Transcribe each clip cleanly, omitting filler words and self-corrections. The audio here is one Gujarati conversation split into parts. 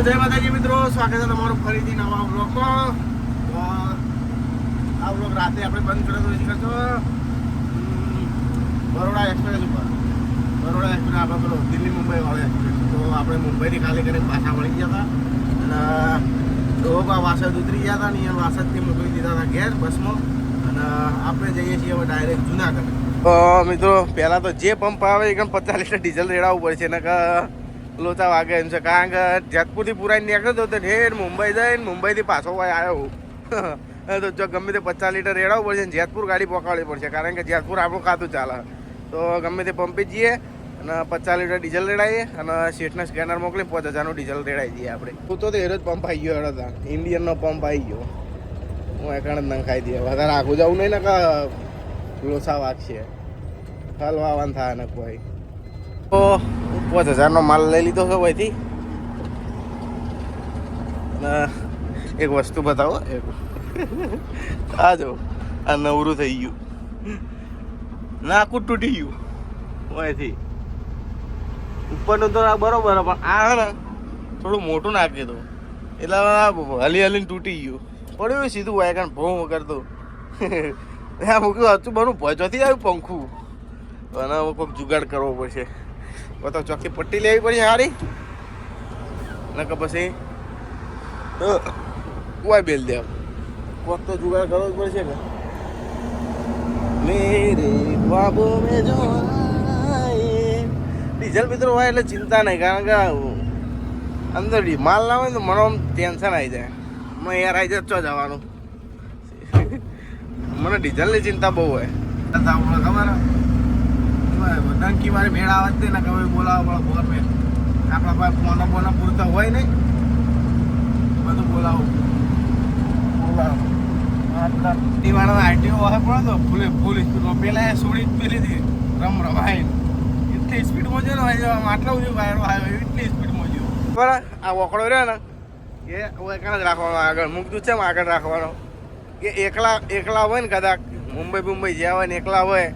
જય માતાજી મિત્રો, સ્વાગત છે તમારું ફરીથી નવા બ્લોગમાં. તો આ બ્લોગ રાતે આપણે બંધ કર્યો તો બરોડા એક્સપ્રેસ ઉપર. બરોડા એક્સપ્રેસ આપણે પેલો દિલ્હી મુંબઈ વાળો એક્સપ્રેસ. તો આપણે મુંબઈથી ખાલી કરીને પાછા વળી ગયા હતા અને ડોબા વાસદ ઉતરી ગયા હતા ને અહીંયા વાસદથી મોકલી દીધા હતા ઘેર બસમાં. અને આપણે જઈએ છીએ હવે ડાયરેક્ટ જુનાગઢ. મિત્રો પહેલાં તો જે પંપ આવે એ 50 લીટર ડીઝલ રેડાવવું પડશે ને લોચા વાગે એમ છે. કારણ કે જેતપુરથી પુરાઈને નીકળ્યો હતો તો ઢેર મુંબઈ જઈને મુંબઈથી પાછો આવ્યો તો જો ગમે તે 50 લીટર રેડાવવું પડશે ને જેતપુર ગાડી પકડવી પડશે. કારણ કે જેતપુર આપણું ખાતું ચાલે. તો ગમે તે પંપે જઈએ અને 50 લીટર ડીઝલ રેડાવીએ અને સીટને સ્કેનર મોકલી 5000નું ડીઝલ રેડાવી દઈએ આપણે. તું તો એરો જ પંપ આવી ગયો હતા, ઇન્ડિયનનો પંપ આવી ગયો. હું એકણ જ નંખાઈ દઈએ, વધારે આખું જવું નહીં ને કે લોચા વાગશે, હલવાવાનું થાય ને કોઈ. તો 5000નો માલ લઈ લીધો છે ભાઈથી. એક વસ્તુ બતાવો, આ જો આ નવરું થઈ ગયું, નાકું તૂટી ગયું ભાઈથી. ઉપરનું તો બરોબર પણ આ ને થોડું મોટું નાખી દીધું એટલે હલી હલીને તૂટી ગયું. પડ્યું સીધું હોય કારણ ભોં કરતું ત્યાં મૂક્યું હતું બનું ભજોથી આવ્યું પંખું. અને કોઈક જુગાડ કરવો પડશે. તો ચોખ્ખી પટ્ટી લેવી પડશે સારી ને કે પછી કોઈ બેલ દે. કોક તો જુગાડ કરવો જ પડશે કે મેરે ખ્વાબો મે જો ડીઝલ મિત્રો હોય એટલે ચિંતા નહીં. કારણ કે અંદર માલ ના હોય તો મને આમ ટેન્શન આવી જાય. મને યાર આવી જાય ચો જવાનું. મને ડીઝલની ચિંતા બહુ હોય. ખબર ડંકી મારી ભેળ આવે જ ને કે બોલાવો પડે ગવર્મેન્ટ. આપણા પાસે ફોનો બોનો પૂરતા હોય નહીં, બધું બોલાવો આપણા દિવાળો આઈટીઓ હોય પડે તો ફૂલ સ્પીડમાં પેલા સોડી પેલી હતી રમાય એટલી સ્પીડમાં જો ને આટલા સુધી વાયરો આવ્યો એટલી સ્પીડમાં જો. બરાબર આ વકડો રહ્યો ને એ એકલા જ રાખવાનો, આગળ મૂકતું છે આગળ રાખવાનો. એ એકલા હોય ને કદાચ મુંબઈ જ્યાં હોય ને એકલા હોય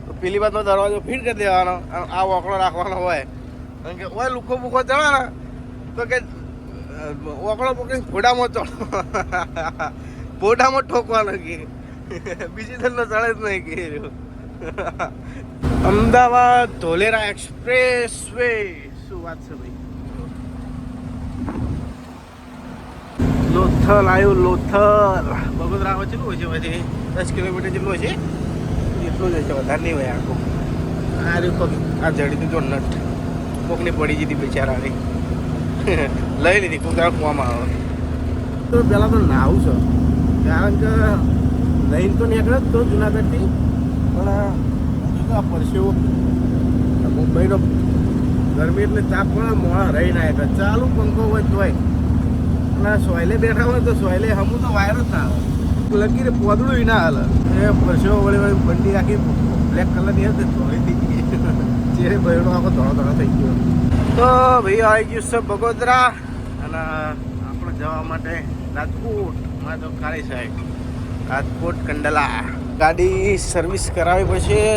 તો પેલી બાજુનો દરવાજો ફીટ કરી દેવાનો, આ વકડો રાખવાનો હોય. કારણ કે ઓય લુખો બુખો ચડે ને તો કે વકડો પકડીને ફોડામાં ચડો, ફોડામાં ઠોકવાનો કે બીજી ધરનો ચડે જ નહીં કે. અમદાવાદ ધોલેરા એક્સપ્રેસ વે, શું વાત છે ભાઈ. લોથલ આવ્યું, લોથલ બગોદરા આવે કેટલું હોય છે પછી 10 કિલોમીટર જેટલું છે, એટલું જ હશે, વધારે નહીં હોય. આખું આ રહ્યું આ જડીથી જો નટ કોકની પડી જતી બિચારાની લઈ લીધી કુતરા કૂવામાં આવે. તો પહેલાં તો નાવું છે કારણ કે લઈને તો નીકળે જ તો જુનાગઢથી, પણ પરસેવો મુંબઈનો ગરમી એટલે તાપ પણ મોડા રહી ના આવે. ચાલુ પંખો હોય તોય અને સોયલે બેઠા હોય તો સોયલે હમું તો વાયર જ ના આવે. લગીને પોદડું ના હાલે. એ પરસેવો વળી બંડી આખી બ્લેક કલરની હતી ધોળી થઈ ગઈ, ચેહરે બહેરો આખો ધોળો થઈ ગયો. તો ભાઈ આવી ગયું છે બગોદરા અને આપણે જવા માટે રાજકોટમાં તો ખાલી સાહેબ રાજકોટ કંડલા. ગાડી સર્વિસ કરાવી પછી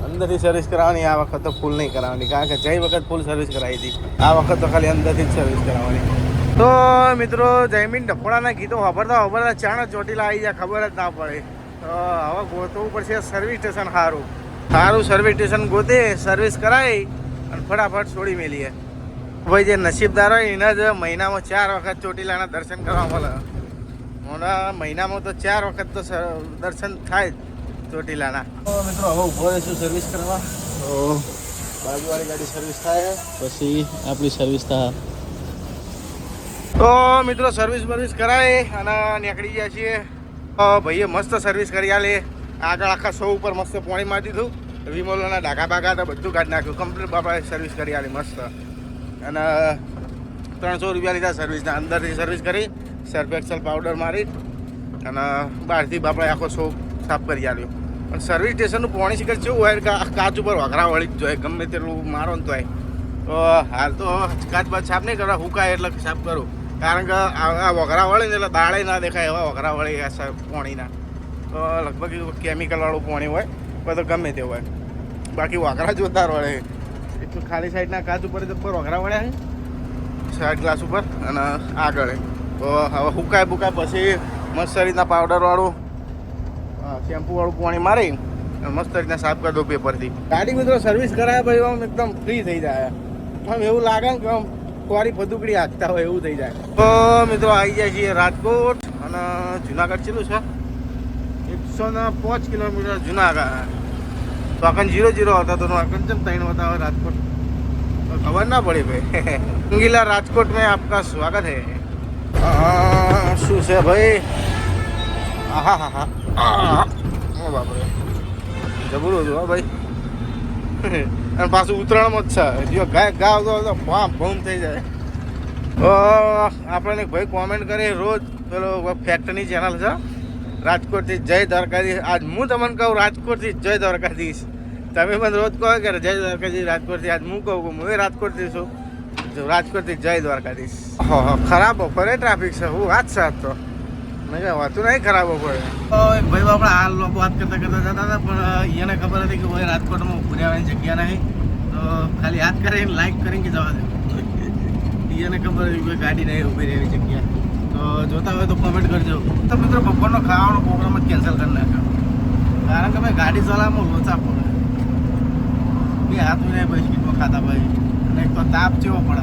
અંદરથી સર્વિસ કરાવવાની. આ વખત તો ફૂલ નહીં કરાવવાની કારણ કે જઈ વખત ફૂલ સર્વિસ કરાવી હતી. આ વખત તો ખાલી અંદરથી જ સર્વિસ કરાવવાની. તો મિત્રો જયમીન ડફોડાના ગીતો વાપરતા ચાણ ચોટીલા આવી જાય ખબર જ ના પડે. તો હવે ગોતવું પડશે સર્વિસ સ્ટેશન. સારું સર્વિસ સ્ટેશન ગોતે સર્વિસ કરાવી અને ફટાફટ છોડી મેલીએ. ભાઈ જે નસીબદાર હોય એના જ મહિનામાં 4 વખત ચોટીલાના દર્શન કરવા મળે. મોડા મહિનામાં તો 4 વખત તો દર્શન થાય ચોટીલાના. તો મિત્રો હવે ઊભો રહીશું સર્વિસ કરવા. તો બાજુવાળી ગાડી સર્વિસ થાય પછી આપણી સર્વિસ થાય. તો મિત્રો સર્વિસ કરાવી અને નીકળી ગયા છીએ. ભાઈએ મસ્ત સર્વિસ કરી આલે. આગળ આખા 100 ઉપર મસ્ત પાણી મારી દીધું. વિમલોના ડાઘા બાઘા તો બધું કાઢી નાખ્યું. કમ્પ્લીટ બાપા સર્વિસ કરી આલી મસ્ત. અને 300 રૂપિયા લીધા સર્વિસના. અંદરથી સર્વિસ કરી સર્ફ એક્સેલ પાવડર મારી અને બહારથી બાપા આખો 100 સાફ કરી આલ્યો. પણ સર્વિસ સ્ટેશનનું પાણી શીખર કેવું હોય કે કાચ ઉપર વઘરા વળી જ જોઈએ ગમે તેટલું મારો ને તોય. તો હાલ તો કાચ બાદ સાફ નહીં કરવા, હુકાય એટલે સાફ કરું. કારણ કે આ વઘરા વળે ને એટલે દાળે ના દેખાય એવા વઘરા વળી પાણીના. તો લગભગ કેમિકલવાળું પાણી હોય તો ગમે તે હોય. બાકી વઘરા જોરદાર વળે. એટલું ખાલી સાઈડના કાચ ઉપર વઘરા વળ્યા છે સાઈડ ગ્લાસ ઉપર અને આગળ. તો હવે હુકાય બુકાય પછી મસ્ત રીતના પાવડરવાળું શેમ્પૂવાળું પાણી મારી અને મસ્ત રીતના સાફ કરી દો પેપરથી. ગાડી મિત્રો સર્વિસ કરાય ભાઈ આમ એકદમ ફ્રી થઈ જાય. આમ એવું લાગે ને કે આમ ફુવારી ફદુકડી હાંકતા હોય એવું થઈ જાય. તો મિત્રો આવી જાય છીએ રાજકોટ અને જુનાગઢ ચેલું છે 105 કિલોમીટર જુનાગઢ. તો આખન 0-0 હતા તો આખન ચમ 3 હતા રાજકોટ ખબર ના પડી ભાઈ. રંગીલા રાજકોટ में आपका स्वागत है. શું છે ભાઈ? હા હા હા ઓ બાપરે જબરું હતું હા ભાઈ. અને પાછું ઉતરાણમાં જ છે. જો ગાવ તો ભૂમ થઈ જાય. આપણને ભાઈ કોમેન્ટ કરે રોજ પેલો ફેક્ટરી ચેનલ છે રાજકોટથી જય દ્વારકાધીશ. આજ હું તમને કહું રાજકોટથી જય દ્વારકાધીશ. તમે મને રોજ કહો કે જય દ્વારકાધીશ રાજકોટથી. આજ હું કહું હું રાજકોટથી છું. રાજકોટથી જય દ્વારકાધીશ. ખરાબ બપોરે ટ્રાફિક છે. હું વાત છે આજ તો મેં કહે હોતું નહીં ખરાબ બપોરે. તો એક ભાઈ આપણે હાલ લોકો વાત કરતા કરતા જતા હતા પણ એને ખબર હતી કે ભાઈ રાજકોટમાં ઉભી રહેવાની જગ્યા નહીં. તો ખાલી યાદ કરીને લાઈક કરીને કે જવા દે. એને ખબર હતી કે ગાડી નહીં ઊભી રહેવી જગ્યા. તો જોતા હોય તો કોમેન્ટ કરજો. તો મિત્રો બપોરનો ખાવાનો પ્રોગ્રામ જ કેન્સલ કરી નાખ્યો કારણ કે ભાઈ ગાડી ચલાવવામાં લોચા પડે. બે હાથ નહીં બિસ્કીટમાં ખાતા ભાઈ અને એક તો તાપ જેવો પડે.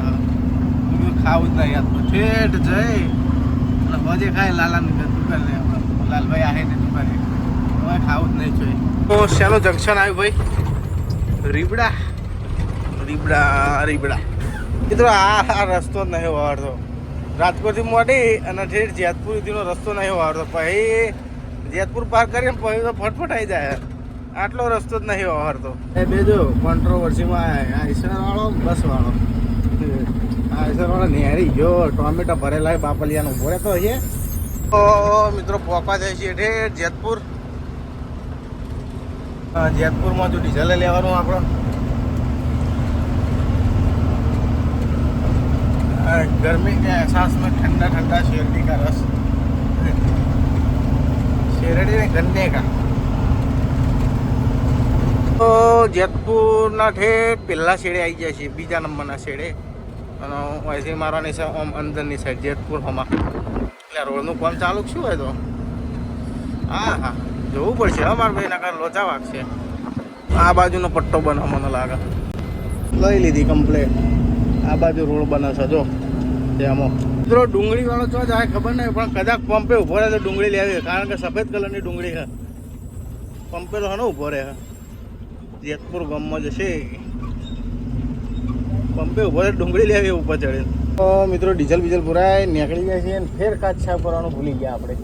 ખાવું જ નહીં યાદ ઠેઠ જઈ અને બજે ખાય લાલાને દુકાન લે લાલભાઈ આવે ને દુકાને હવે ખાવું જ નહીં જોઈએ. તો શેનું જંક્શન આવ્યું ભાઈ? રીબડા રીબડા રીબડા. મિત્રો આ રસ્તો જ નહીં વાળતો. રાજકોટથી મોડી અને ઠેઠ જેતપુર સુધીનો રસ્તો નહીં વાળતો. પછી જેતપુર પાર કરીને પછી તો ફટફટ આવી જાય. આટલો રસ્તો જ નહીં વાળતો. એ બેજો કોન્ટ્રોવર્સીમાં આઈસરવાળો બસવાળો આઈસરવાળો નેરી ગયો ટોમેટો ભરેલા બાપલિયાનો ઉભો રહેતો છે. તો મિત્રો પોકા જાય છે ઠેઠ જેતપુર. જેતપુરમાં જો ડીઝલ લેવાનું આપણો गर्मी के एहसास में ठंडा ठंडा शेरडी का रस. शेरडी ने गन्ने का. તો જેતપુરના ઠેઠ પહેલા શેડે આવી જાય છે. બીજા નંબરના શેડે અને અહીંથી મારવાની છે આમ અંદરની સાઈડ જેતપુર હમા. એટલે રોડનું કામ ચાલુ શું હોય તો હા હા જોવું પડશે અમારા ભાઈ નકર લોચા વાગશે. આ બાજુનો પટ્ટો બને મને લાગે લઈ લીધી કમ્પ્લેટ. આ બાજુ રોડ બને છે જો તેમાં. મિત્રો ડુંગળી વાળો તો જાય ખબર નહીં પણ કદાચ પંપે ઉભો રહે તો ડુંગળી લેવી કારણ કે સફેદ કલરની ડુંગળી છે. પંપે તો હનો ઉભો રહે જેતપુર ગામમાં જશે પંપે ઉભો રહે ડુંગળી લેવી ઉપર ચડે. તો મિત્રો ડીઝલ બીઝલ પુરાય નીકળી જાય છે ફેર કાચ સાફ કરવાનું ભૂલી ગયા આપણે.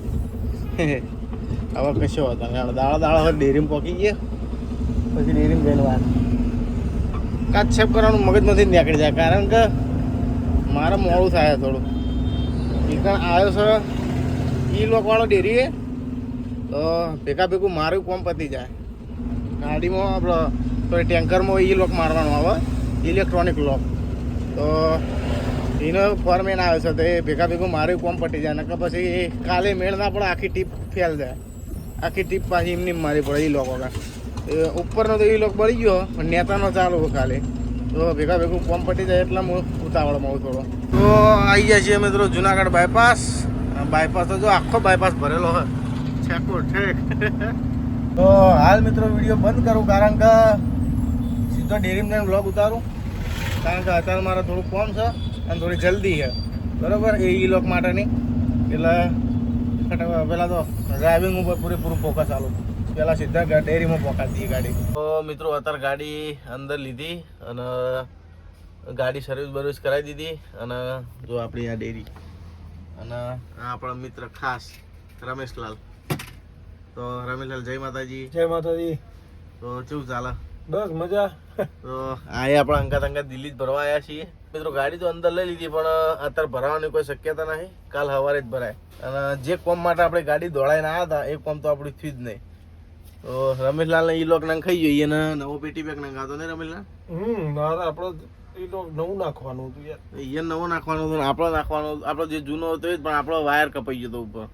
હવે કશો હતો દાળા દાળા ડેરીમાં પોકી ગયા પછી ડેરીમાં જઈને વાત કાચ સાફ કરવાનું મગજમાંથી જ નીકળી જાય કારણ કે મારે મોડું થાય થોડું. નીકળ આવ્યો છે એ લોકવાળો ડેરીએ તો ભેગા ભેગું મારું કોમ પતી જાય. ગાડીમાં આપણો તો ટેન્કરમાં એ લોક મારવાનો આવે ઇલેક્ટ્રોનિક લોક. તો એનો ફોરમેન આવે છે તો એ ભેગા ભેગું મારું કોમ પતી જાય નકર પછી કાલે મેળ ના પડે આખી ટીપ ફેલ જાય. આખી ટીપ પાછી એમની મારી પડે એ લોક વગર. ઉપરનો તો એ લોક બળી ગયો પણ નેતાનો ચાલુ કાલે તો ભેગા ભેગું કોમ પટી જાય એટલે હું ઉતાવળમાં આવું થોડો. તો આવી જાય છીએ મિત્રો જુનાગઢ બાયપાસ. બાયપાસ તો જો આખો બાયપાસ ભરેલો હોય છેકો ઠેક. તો હાલ મિત્રો વિડીયો બંધ કરું કારણ કે સીધો ડેરીમાં જઈને બ્લોગ ઉતારું કારણ કે અત્યારે મારે થોડું કોમ છે અને થોડી જલ્દી છે બરાબર એ લોક માટેની. એટલે પહેલાં તો ડ્રાઇવિંગ ઉપર પૂરેપૂરું ફોકસ ચાલુ. પહેલાં સીધા ડેરીમાં પહોંચાડી દઈએ ગાડી. તો મિત્રો અત્યારે ગાડી અંદર લીધી અને ગાડી સર્વિસ બર્વિસ કરાવી દીધી. અને જો આપણી આ ડેરી અને આ આપણા મિત્ર ખાસ રમેશલાલ. તો રમેશલાલ જય માતાજી. જય માતાજી. તો કેવું ચાલે? બસ મજા. તો આ આપણા અંગાત દિલ્હી જ ભરવા આવ્યા છીએ મિત્રો. ગાડી તો અંદર લઈ લીધી પણ અત્યારે ભરાવાની કોઈ શક્યતા નહીં. કાલ સવારે જ ભરાય. અને જે કોમ માટે આપણે ગાડી દોડાઈને આવ્યા હતા એ કોમ તો આપણું થયું જ નહીં. તો રમેશલાલને ઈ લોક નંખાઈ જોઈએ અને નવો પેટી બેગ નંખાતો ને રમેશલાલ. મારે આપણો એ તો નવું નાખવાનું હતું યાર. એ નવો નાખવાનું હતું આપણો નાખવાનો. આપણો જે જૂનો હતો એ જ પણ આપણો વાયર કપાઈ ગયો હતો ઉપર.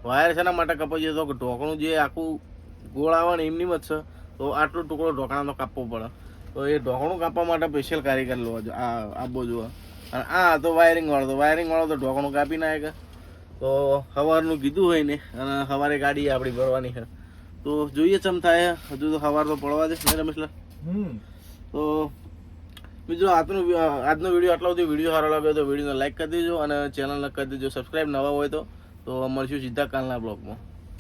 વાયર શેના માટે કપાઈ ગયો હતો કે ઢોકણું જે આખું ગોળ આવે ને એમની જ છે તો આટલો ટુકડો ઢોકણાનો કાપવો પડે. તો એ ઢોકણું કાપવા માટે સ્પેશિયલ કારીગર લો આપવો જોઈએ. અને આ તો વાયરિંગ વાળો તો ઢોકણું કાપી નાખે. તો સવારનું કીધું હોય ને અને સવારે ગાડી આપણી ભરવાની છે. તો જોઈએ ચમ થાય. હજુ તો સવાર તો પડવા દે ને રમેશલા. તો મિત્રો આજનો વિડીયો આટલો બધો. વિડીયો સારો લાગ્યો તો વિડીયોને લાઈક કરી દેજો અને ચેનલને કરી દેજો સબસ્ક્રાઈબ. નવા હોય તો મળશું સીધા કાલના બ્લોગમાં.